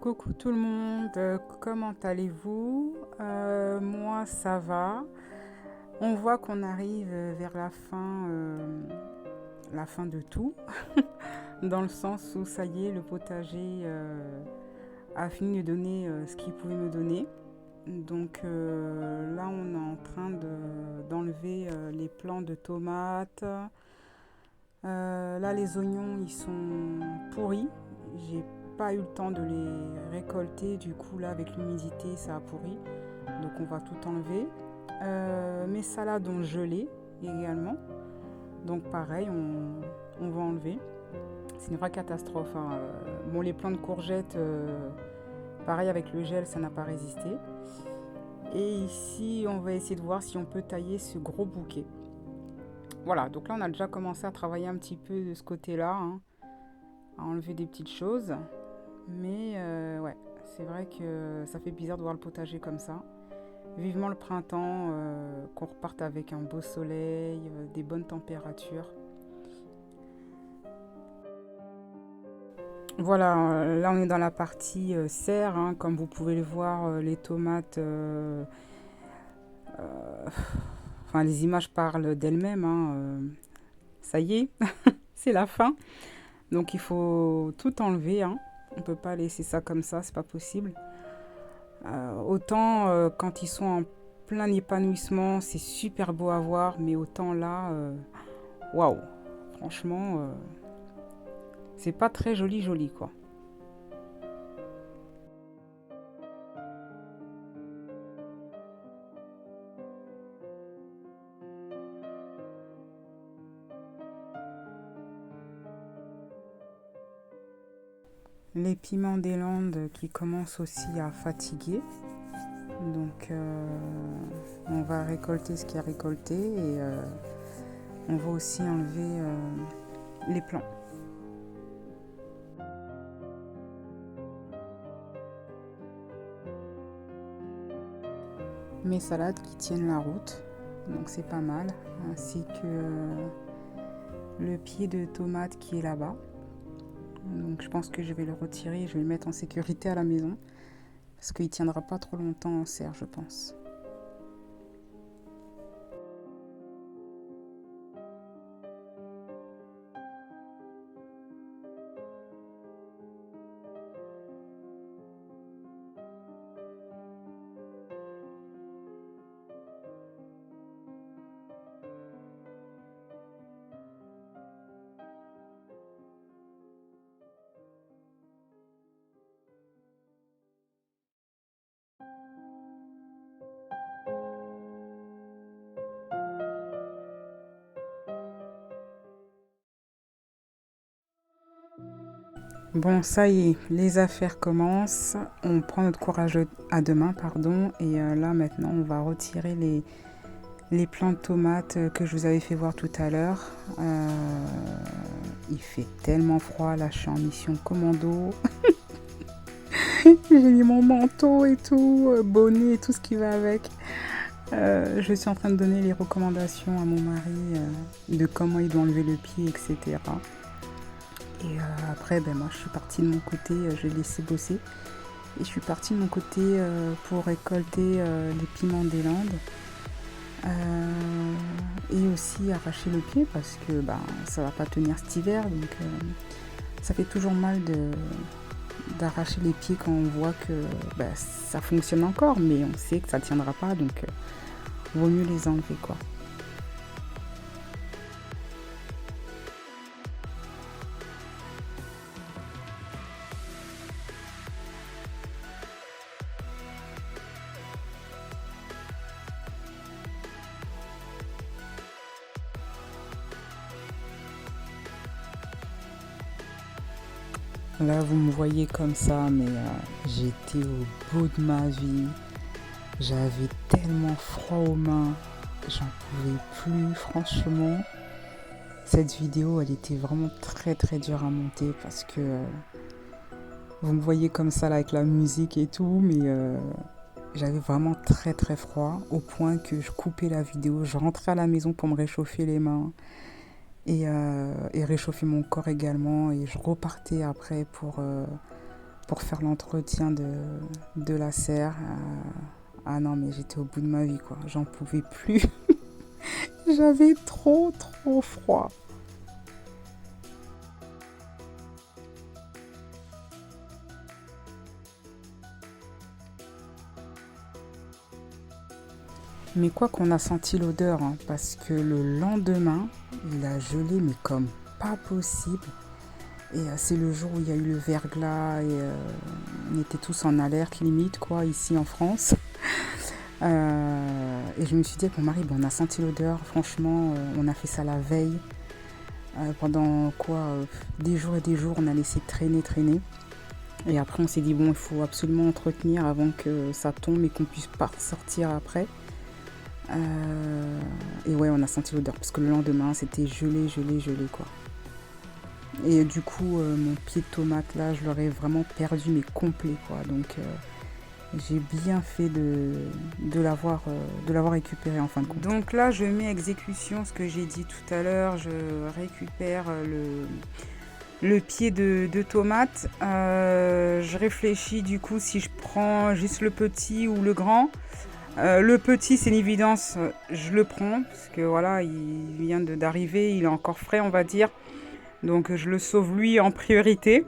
Coucou tout le monde, comment allez-vous? Moi ça va. On voit qu'on arrive vers la fin de tout, dans le sens où ça y est, le potager a fini de donner ce qu'il pouvait me donner. Donc là on est en train d'enlever les plants de tomates. Là les oignons ils sont pourris. J'ai pas eu le temps de les récolter, du coup là avec l'humidité ça a pourri, donc on va tout enlever. Mes salades ont gelé également, donc pareil on va enlever. C'est une vraie catastrophe, hein. Bon, les plants de courgettes, pareil avec le gel ça n'a pas résisté. Et ici on va essayer de voir si on peut tailler ce gros bouquet. Voilà, donc là on a déjà commencé à travailler un petit peu de ce côté là, hein, à enlever des petites choses. Mais ouais, c'est vrai que ça fait bizarre de voir le potager comme ça. Vivement le printemps, qu'on reparte avec un beau soleil, des bonnes températures. Voilà, là on est dans la partie serre, hein, comme vous pouvez le voir, les tomates, euh, enfin les images parlent d'elles-mêmes, hein, ça y est, c'est la fin. Donc il faut tout enlever, hein. On peut pas laisser ça comme ça, c'est pas possible. Autant quand ils sont en plein épanouissement, c'est super beau à voir, mais autant là, waouh, franchement, c'est pas très joli joli quoi. Les piments des Landes qui commencent aussi à fatiguer, donc on va récolter ce qui est récolté et on va aussi enlever les plants. Mes salades qui tiennent la route, donc c'est pas mal, ainsi que le pied de tomate qui est là-bas. Donc je pense que je vais le retirer et je vais le mettre en sécurité à la maison parce qu'il tiendra pas trop longtemps en serre, je pense. Bon, ça y est, les affaires commencent. On prend notre courage à deux mains, pardon. Et là, maintenant, on va retirer les plants de tomates que je vous avais fait voir tout à l'heure. Il fait tellement froid, là, je suis en mission commando. J'ai mis mon manteau et tout, bonnet et tout ce qui va avec. Je suis en train de donner les recommandations à mon mari de comment il doit enlever le pied, etc. Et après, ben, moi, je suis partie de mon côté, je l'ai laissé bosser. Et je suis partie de mon côté pour récolter les piments des Landes. Et aussi arracher le pied parce que ben, ça va pas tenir cet hiver. Donc ça fait toujours mal d'arracher les pieds quand on voit que ben, ça fonctionne encore. Mais on sait que ça tiendra pas. Donc vaut mieux les enlever quoi. Là, vous me voyez comme ça, mais j'étais au bout de ma vie. J'avais tellement froid aux mains, j'en pouvais plus, franchement. Cette vidéo, elle était vraiment très très dure à monter parce que vous me voyez comme ça là avec la musique et tout, mais j'avais vraiment très très froid au point que je coupais la vidéo, je rentrais à la maison pour me réchauffer les mains et réchauffer mon corps également et je repartais après pour faire l'entretien de la serre. Ah non, mais j'étais au bout de ma vie, quoi. J'en pouvais plus. J'avais trop froid. Mais quoi qu'on a senti l'odeur, hein, parce que le lendemain, il a gelé, mais comme pas possible. Et c'est le jour où il y a eu le verglas et on était tous en alerte limite, quoi, ici en France. Et je me suis dit avec mon mari, bon, on a senti l'odeur, franchement, on a fait ça la veille. Pendant quoi, des jours et des jours, on a laissé traîner. Et après, on s'est dit, bon, il faut absolument entretenir avant que ça tombe et qu'on puisse pas sortir après. Et ouais, on a senti l'odeur parce que le lendemain, c'était gelé, quoi. Et du coup, mon pied de tomate là, je l'aurais vraiment perdu, mais complet, quoi. Donc, j'ai bien fait de l'avoir récupéré en fin de compte. Donc là, je mets exécution ce que j'ai dit tout à l'heure. Je récupère le pied de tomate. Je réfléchis du coup si je prends juste le petit ou le grand. Le petit, c'est une évidence, je le prends parce que voilà, il vient d'arriver, il est encore frais, on va dire. Donc je le sauve lui en priorité.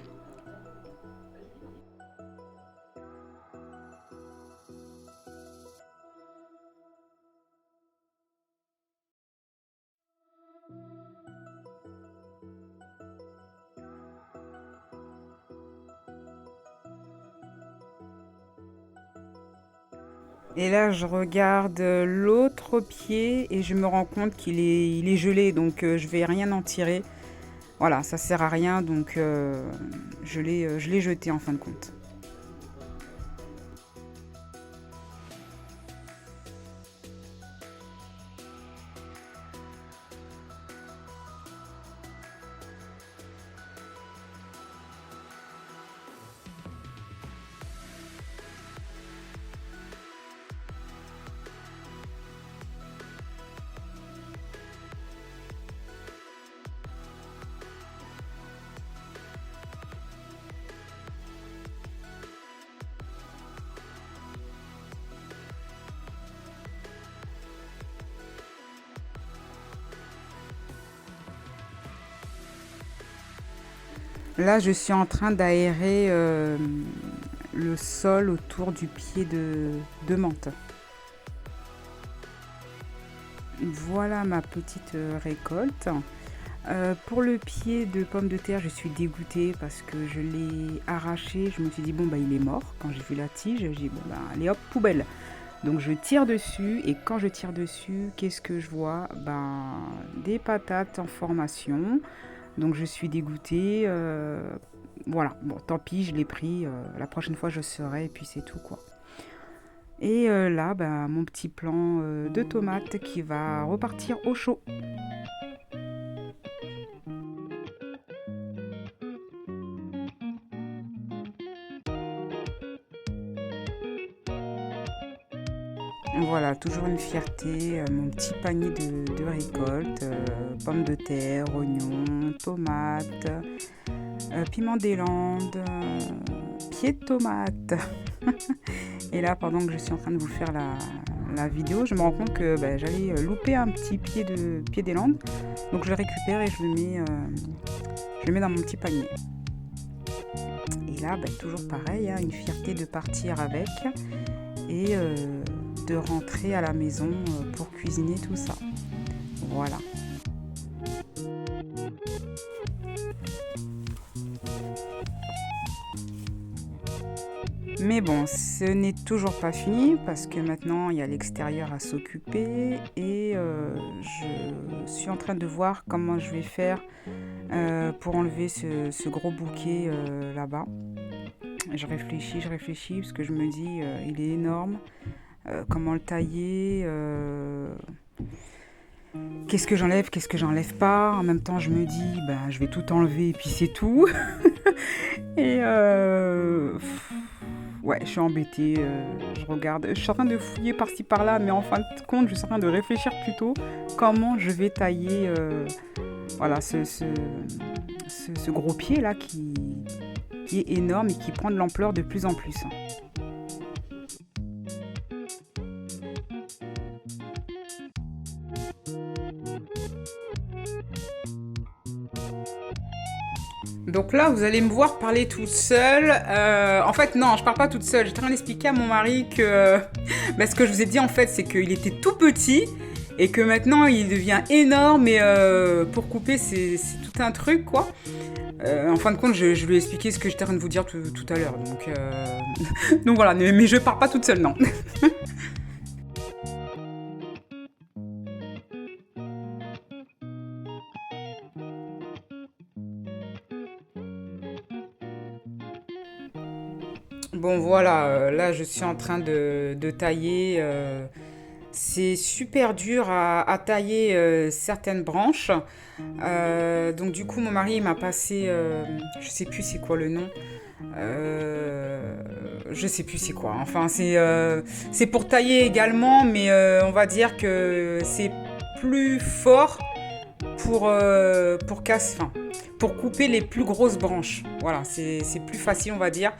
Et là, je regarde l'autre pied et je me rends compte il est gelé, donc je vais rien en tirer. Voilà, ça sert à rien, donc je l'ai jeté en fin de compte. Là, je suis en train d'aérer le sol autour du pied de menthe. Voilà ma petite récolte. Pour le pied de pomme de terre, je suis dégoûtée parce que je l'ai arraché. Je me suis dit, bon, bah, il est mort. Quand j'ai vu la tige, j'ai dit, bon, bah, allez hop, poubelle. Donc je tire dessus et quand je tire dessus, qu'est-ce que je vois? Ben, des patates en formation. Donc je suis dégoûtée. Voilà, bon, tant pis, je l'ai pris. La prochaine fois, je serai et puis c'est tout, quoi. Et là, bah, mon petit plant de tomate qui va repartir au chaud. Voilà, toujours une fierté, mon petit panier de récolte, pommes de terre, oignons, tomates, piment des Landes, pieds de tomate. Et là, pendant que je suis en train de vous faire la vidéo, je me rends compte que j'allais louper un petit pied des Landes. Donc je le récupère et je le mets dans mon petit panier. Et là, toujours pareil, hein, une fierté de partir avec et de rentrer à la maison pour cuisiner tout ça. Voilà. Mais bon, ce n'est toujours pas fini parce que maintenant il y a l'extérieur à s'occuper et je suis en train de voir comment je vais faire pour enlever ce gros bouquet là-bas. Je réfléchis parce que je me dis il est énorme. Comment le tailler, qu'est-ce que j'enlève pas. En même temps, je me dis, je vais tout enlever et puis c'est tout. Et ouais, je suis embêtée. Je regarde, je suis en train de fouiller par-ci par-là, mais en fin de compte, je suis en train de réfléchir plutôt comment je vais tailler, voilà, ce gros pied là qui est énorme et qui prend de l'ampleur de plus en plus. Donc là, vous allez me voir parler toute seule. En fait, non, je parle pas toute seule. J'étais en train d'expliquer à mon mari que ce que je vous ai dit, en fait, c'est qu'il était tout petit et que maintenant, il devient énorme. Et pour couper, c'est tout un truc, quoi. En fin de compte, je lui ai expliqué ce que j'étais en train de vous dire tout à l'heure. Donc voilà, mais je pars pas toute seule, non. Bon voilà, là je suis en train de tailler. C'est super dur à tailler certaines branches. Donc du coup mon mari il m'a passé, je sais plus c'est quoi le nom. Je sais plus c'est quoi. Enfin c'est pour tailler également, mais on va dire que c'est plus fort enfin, pour couper les plus grosses branches. Voilà, c'est plus facile, on va dire.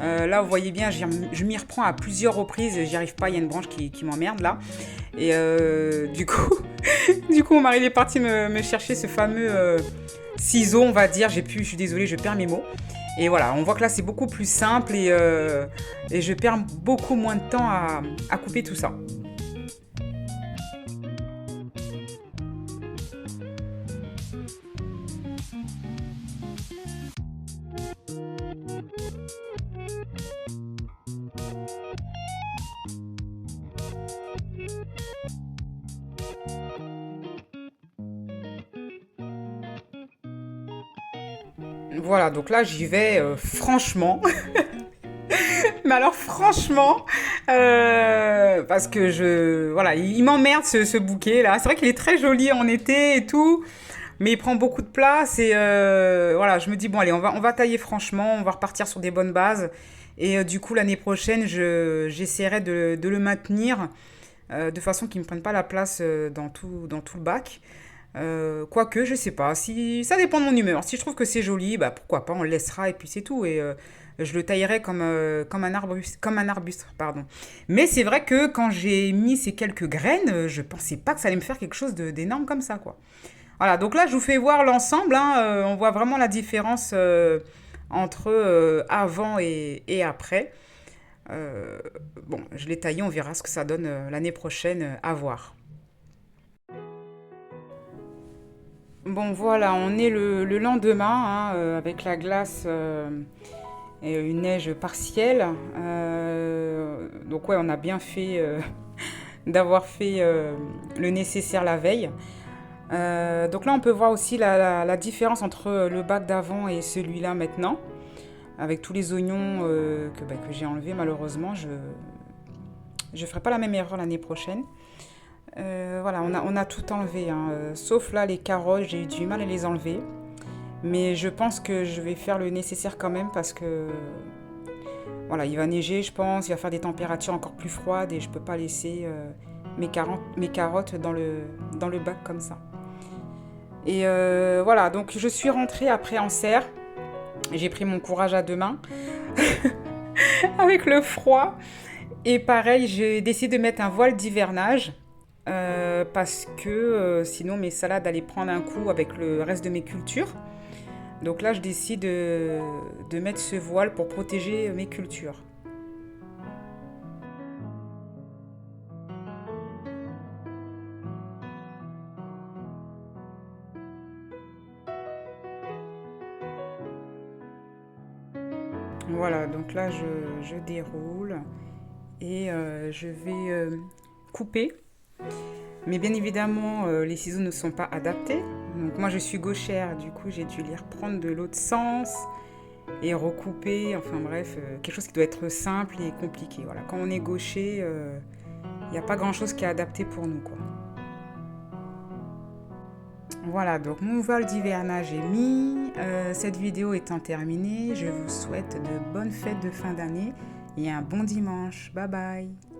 Là, vous voyez bien, je m'y reprends à plusieurs reprises. J'y arrive pas, il y a une branche qui m'emmerde là. Et du coup, mon mari il est parti me chercher ce fameux ciseau, on va dire. Je suis désolée, je perds mes mots. Et voilà, on voit que là, c'est beaucoup plus simple et je perds beaucoup moins de temps à couper tout ça. Voilà, donc là, j'y vais franchement. Mais alors franchement, parce que voilà, il m'emmerde ce bouquet là. C'est vrai qu'il est très joli en été et tout, mais il prend beaucoup de place et voilà, je me dis bon allez, on va tailler franchement, on va repartir sur des bonnes bases et du coup l'année prochaine, j'essaierai de le maintenir de façon qu'il ne me prenne pas la place dans tout le bac. Quoique, je sais pas. Si ça dépend de mon humeur. Si je trouve que c'est joli, bah pourquoi pas, on le laissera et puis c'est tout. Et je le taillerai comme un arbuste, pardon. Mais c'est vrai que quand j'ai mis ces quelques graines, je pensais pas que ça allait me faire quelque chose d'énorme comme ça, quoi. Voilà. Donc là, je vous fais voir l'ensemble, hein. On voit vraiment la différence entre avant et après. Euh, bon, je l'ai taillé, on verra ce que ça donne l'année prochaine à voir. Bon, voilà, on est le lendemain, hein, avec la glace et une neige partielle. Donc ouais, on a bien fait d'avoir fait le nécessaire la veille. Donc là, on peut voir aussi la différence entre le bac d'avant et celui-là maintenant. Avec tous les oignons que j'ai enlevés, malheureusement, je ne ferai pas la même erreur l'année prochaine. Voilà, on a tout enlevé, hein. Sauf là les carottes, j'ai eu du mal à les enlever. Mais je pense que je vais faire le nécessaire quand même parce que voilà, il va neiger, je pense, il va faire des températures encore plus froides et je peux pas laisser mes carottes dans le bac comme ça. Et voilà, donc je suis rentrée après en serre. J'ai pris mon courage à deux mains avec le froid. Et pareil, j'ai décidé de mettre un voile d'hivernage. Parce que sinon mes salades allaient prendre un coup avec le reste de mes cultures. Donc là, je décide de mettre ce voile pour protéger mes cultures. Voilà, donc là, je déroule et je vais couper. Mais bien évidemment, les ciseaux ne sont pas adaptés. Donc moi, je suis gauchère, du coup, j'ai dû les reprendre de l'autre sens et recouper. Enfin bref, quelque chose qui doit être simple et compliqué. Voilà, quand on est gaucher, il n'y a pas grand-chose qui est adapté pour nous, quoi. Voilà, donc mon vol d'hivernage est mis. Cette vidéo étant terminée, je vous souhaite de bonnes fêtes de fin d'année et un bon dimanche. Bye bye.